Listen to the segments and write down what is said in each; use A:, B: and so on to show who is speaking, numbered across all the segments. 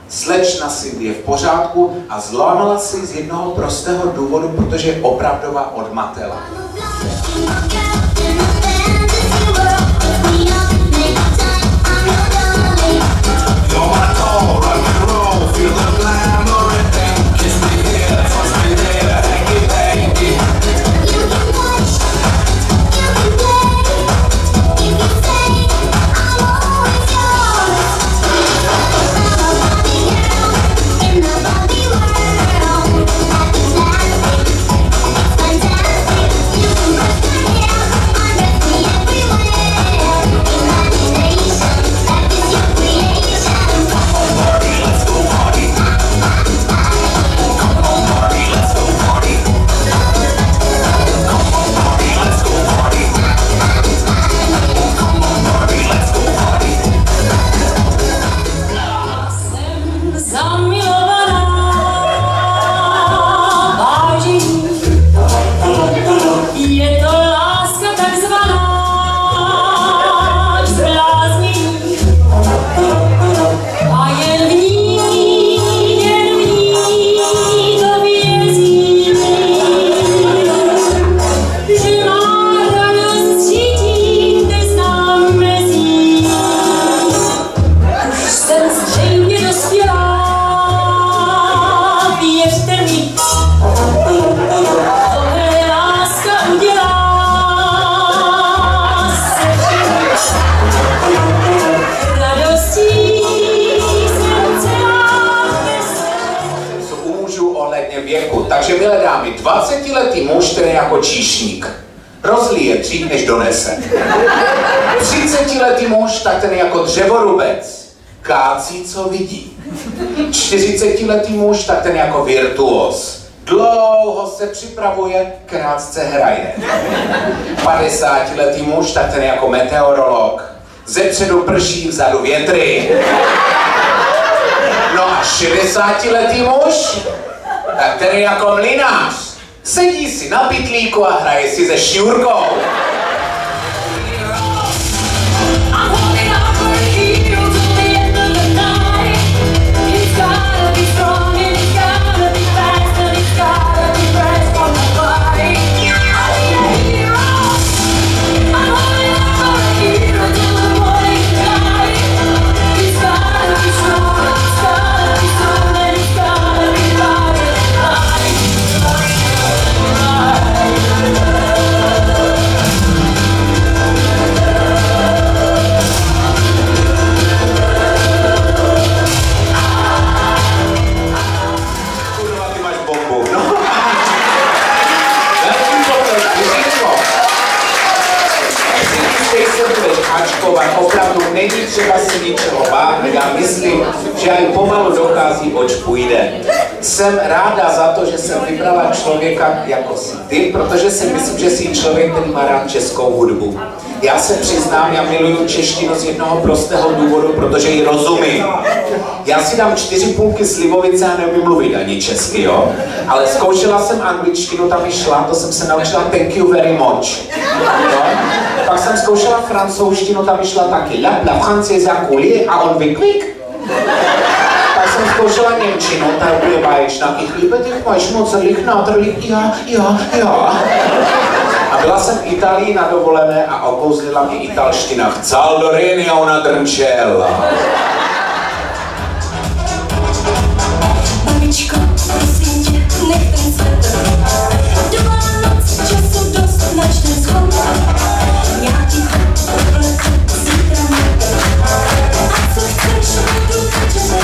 A: Slečna Cindy je v pořádku a zlámala si z jednoho prostého důvodu, protože je opravdová odmatela. Takže milé dámy, 20letý muž, ten je jako číšník. Rozlije dřív, než donese. 30letý muž, tak ten je jako dřevorubec. Kácí, co vidí. 40letý muž, tak ten je jako virtuos. Dlouho se připravuje, krátce hraje. 50letý muž, tak ten je jako meteorolog. Zepředu prší, vzadu větry. No a 60letý muž, tak ten je jako mlynář. Sedí si na pytlíku a hraje si se šňůrkou. Opravdu není třeba si ničeho bát, já myslím, že ani pomalu dochází, oč půjde. Jsem ráda za to, že jsem vybrala člověka jako si ty, protože si myslím, že jsi člověk, který má rád českou hudbu. Já se přiznám, já miluju češtinu z jednoho prostého důvodu, protože ji rozumím. Já si dám 4 půlky slivovice a nevím mluvit ani česky, jo? Ale zkoušela jsem angličtinu, tam mi šla, to jsem se naučila thank you very much. Jo? Pak jsem zkoušela francouzštinu, tam mi šla taky la Francie a on vyklik. Tak jsem zkoušela němčinu, ta je úplně báječná. Ich liebe dich, máš moc lichnátrlich, já. A byla jsem v Itálii na dovolené a okouzlila mě italština. Chcel do Riny a ona drnčela.
B: Babičko, prosím tě, nech ten svetr. Doma noc, času dost, načte schod. Já ti to obleku, zítra metr. A co chceš, budu za tebe,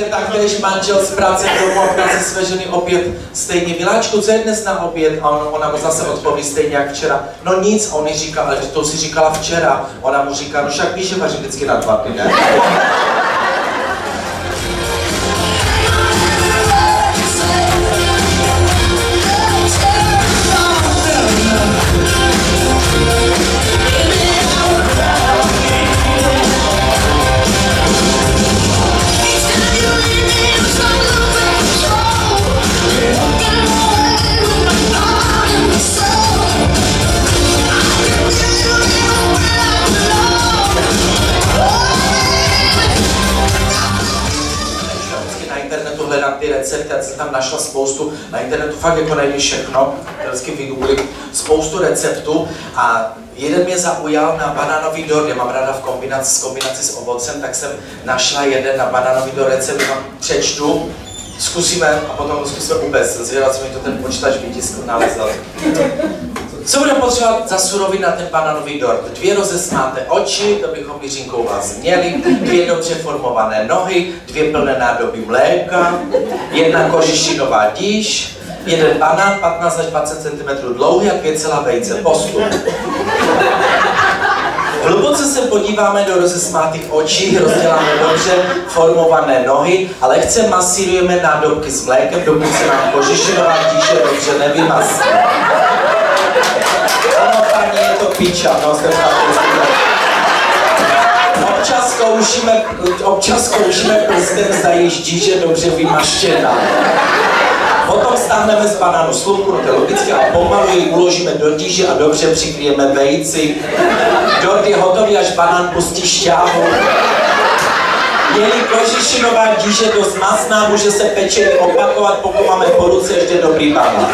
C: přijde taktéž manžel z práce domů a ptá se své ženy opět stejně. Miláčku, co je dnes na oběd? A ona mu zase odpoví stejně jak včera. No nic, a on jí říká, ale to si říkala včera. Ona mu říká, no však víš, že vařím vždycky na 2 dny, ne? Ty recepty, já jsem tam našla spoustu, na internetu fakt jako najdi všechno, vždycky vygooglím spoustu receptů a jeden mě zaujal na banánový dort, já mám ráda v kombinaci s ovocem, tak jsem našla jeden na banánový dort recept, vám přečtu, zkusíme a potom to zkusíme vůbec, zvěděla jsem mi to ten počítač vytiskl, nalezl. Co bude potřebovat za suroviny na ten banánový dort? 2 rozesmáté oči, to bychom Jiřinkou vás měli, 2 dobře formované nohy, 2 plné nádoby mléka, 1 kožešinová díš, 1 banán 15 až 20 cm dlouhý a 2 celá vejce. Postup. Hluboce se podíváme do rozesmátých očí, rozděláme dobře formované nohy a lehce masírujeme nádobky s mlékem, dokud se nám kožešinová díše dobře nevymazí. Ano, paní, je to piča, no, jste občas zkoušíme prstem, zda již díže dobře vymaštěná. Potom stáhneme z banánu slupku, no to je logické, a pomalu ji uložíme do díže a dobře přikryjeme vejci. Dort je hotový, až banán pustí šťávu. Je-li kožešinová díže dost masná, může se pečení opakovat, pokud máme po ruce ještě dobrý banán.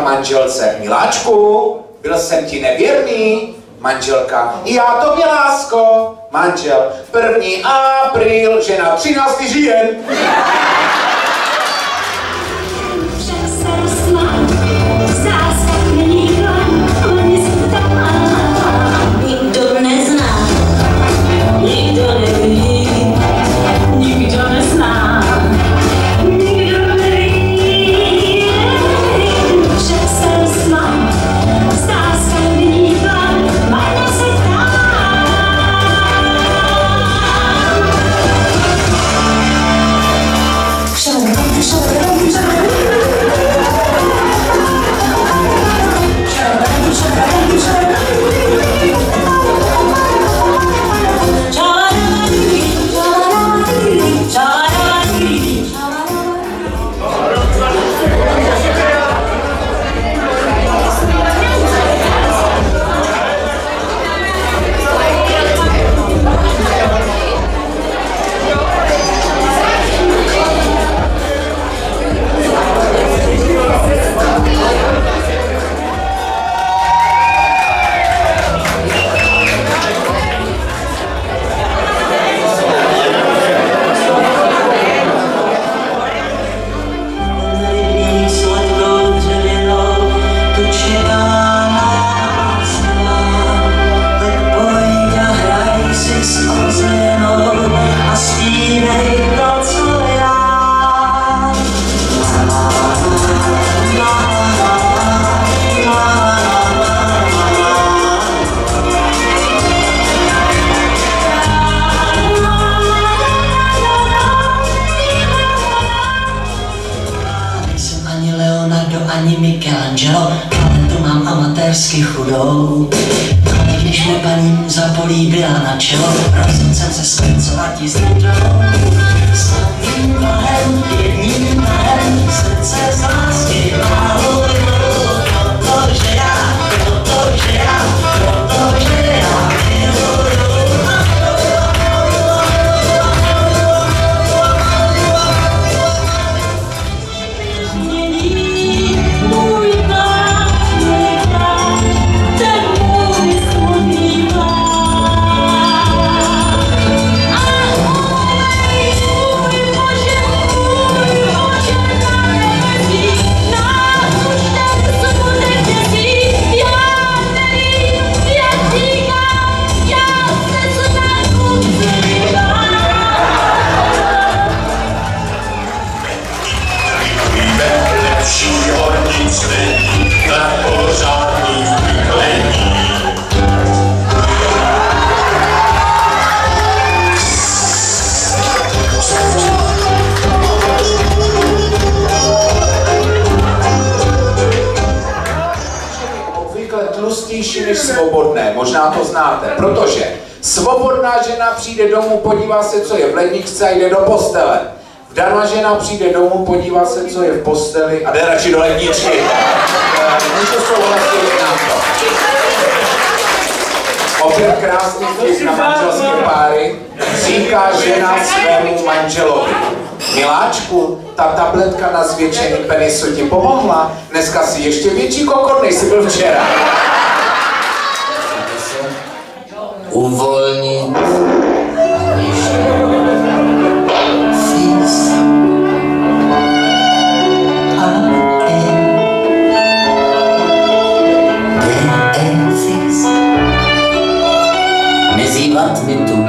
A: Manželce, miláčku, byl jsem ti nevěrný, manželka, já to mě lásko, manžel, 1. apríl, žena 13. říjen.
D: manželo, ale tu mám amatérsky chudou. Ale když mi paní zapolíbila na čelo, rozhodl jsem se skoncovat jí s nudou. Slavným vlahem, jedním vlahem, srdce z lásky váhuju. Protože já miluju.
A: Tlustější než svobodné, možná to znáte, protože svobodná žena přijde domů, podívá se, co je v ledničce a jde do postele. Vdaná žena přijde domů, podívá se, co je v posteli a jde radši do ledničky. Můžu souhlasit na to. Opět krásný vtip na manželské páry. Říká žena svému manželovi: miláčku, ta tabletka na zvětšení penisu ti pomohla? Dneska si ještě větší kokot, než jsi byl včera.
D: Uvolnit mezi vatmi tu